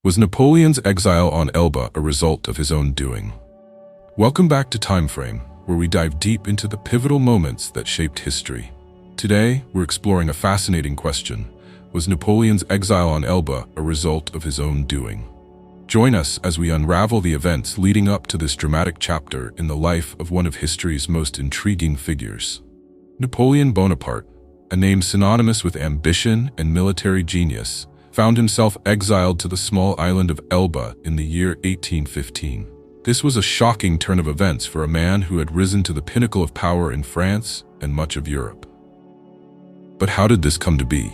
Was Napoleon's exile on Elba a result of his own doing? Welcome back to TimeFrame, where we dive deep into the pivotal moments that shaped history. Today, we're exploring a fascinating question. Was Napoleon's exile on Elba a result of his own doing? Join us as we unravel the events leading up to this dramatic chapter in the life of one of history's most intriguing figures. Napoleon Bonaparte, a name synonymous with ambition and military genius, found himself exiled to the small island of Elba in the year 1815. This was a shocking turn of events for a man who had risen to the pinnacle of power in France and much of Europe. But how did this come to be?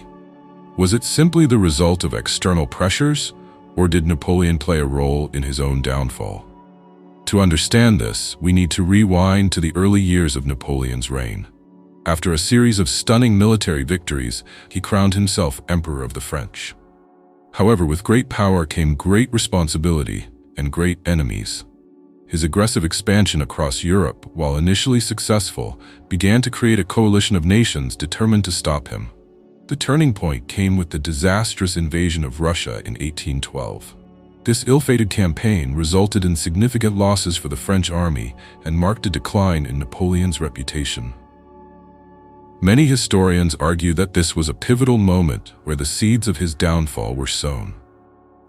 Was it simply the result of external pressures, or did Napoleon play a role in his own downfall? To understand this, we need to rewind to the early years of Napoleon's reign. After a series of stunning military victories, he crowned himself Emperor of the French. However, with great power came great responsibility and great enemies. His aggressive expansion across Europe, while initially successful, began to create a coalition of nations determined to stop him. The turning point came with the disastrous invasion of Russia in 1812. This ill-fated campaign resulted in significant losses for the French army and marked a decline in Napoleon's reputation. Many historians argue that this was a pivotal moment where the seeds of his downfall were sown.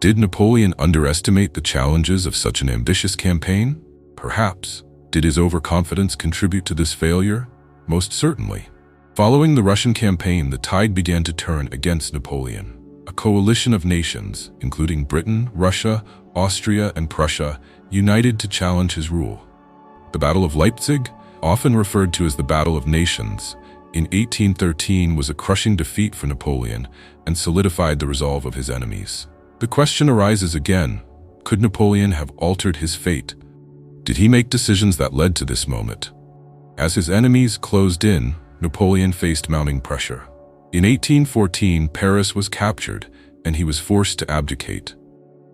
Did Napoleon underestimate the challenges of such an ambitious campaign? Perhaps. Did his overconfidence contribute to this failure? Most certainly. Following the Russian campaign, the tide began to turn against Napoleon. A coalition of nations, including Britain, Russia, Austria, and Prussia, united to challenge his rule. The Battle of Leipzig, often referred to as the Battle of Nations, in 1813 was a crushing defeat for Napoleon and solidified the resolve of his enemies. The question arises again, could Napoleon have altered his fate? Did he make decisions that led to this moment? As his enemies closed in, Napoleon faced mounting pressure. In 1814, Paris was captured, and he was forced to abdicate.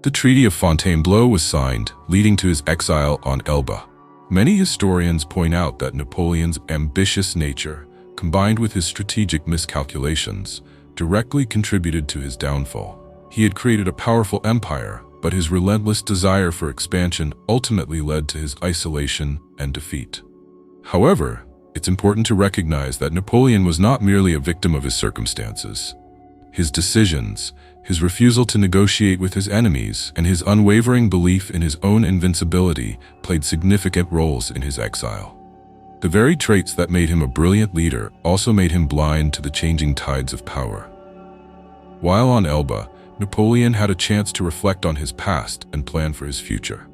The Treaty of Fontainebleau was signed, leading to his exile on Elba. Many historians point out that Napoleon's ambitious nature, combined with his strategic miscalculations, directly contributed to his downfall. He had created a powerful empire, but his relentless desire for expansion ultimately led to his isolation and defeat. However, it's important to recognize that Napoleon was not merely a victim of his circumstances. His decisions, his refusal to negotiate with his enemies, and his unwavering belief in his own invincibility played significant roles in his exile. The very traits that made him a brilliant leader also made him blind to the changing tides of power. While on Elba, Napoleon had a chance to reflect on his past and plan for his future.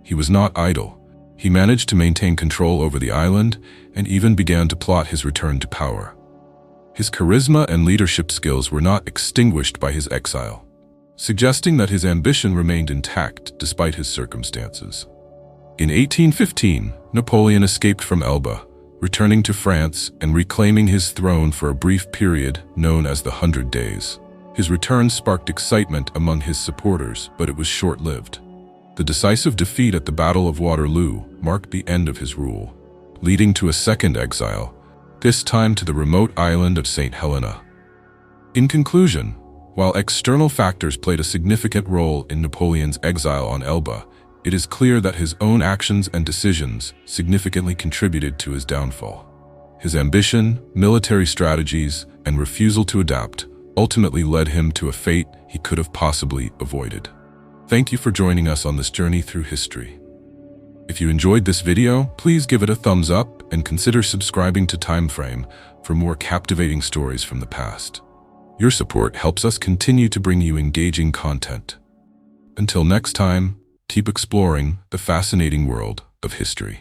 He was not idle. He managed to maintain control over the island and even began to plot his return to power. His charisma and leadership skills were not extinguished by his exile, suggesting that his ambition remained intact despite his circumstances. In 1815, Napoleon escaped from Elba, returning to France and reclaiming his throne for a brief period known as the 100 Days. His return sparked excitement among his supporters, but it was short-lived. The decisive defeat at the Battle of Waterloo marked the end of his rule, leading to a second exile, this time to the remote island of St. Helena. In conclusion, while external factors played a significant role in Napoleon's exile on Elba, it is clear that his own actions and decisions significantly contributed to his downfall. His ambition, military strategies, and refusal to adapt ultimately led him to a fate he could have possibly avoided. Thank you for joining us on this journey through history. If you enjoyed this video, please give it a thumbs up and consider subscribing to TimeFrame for more captivating stories from the past. Your support helps us continue to bring you engaging content. Until next time, keep exploring the fascinating world of history.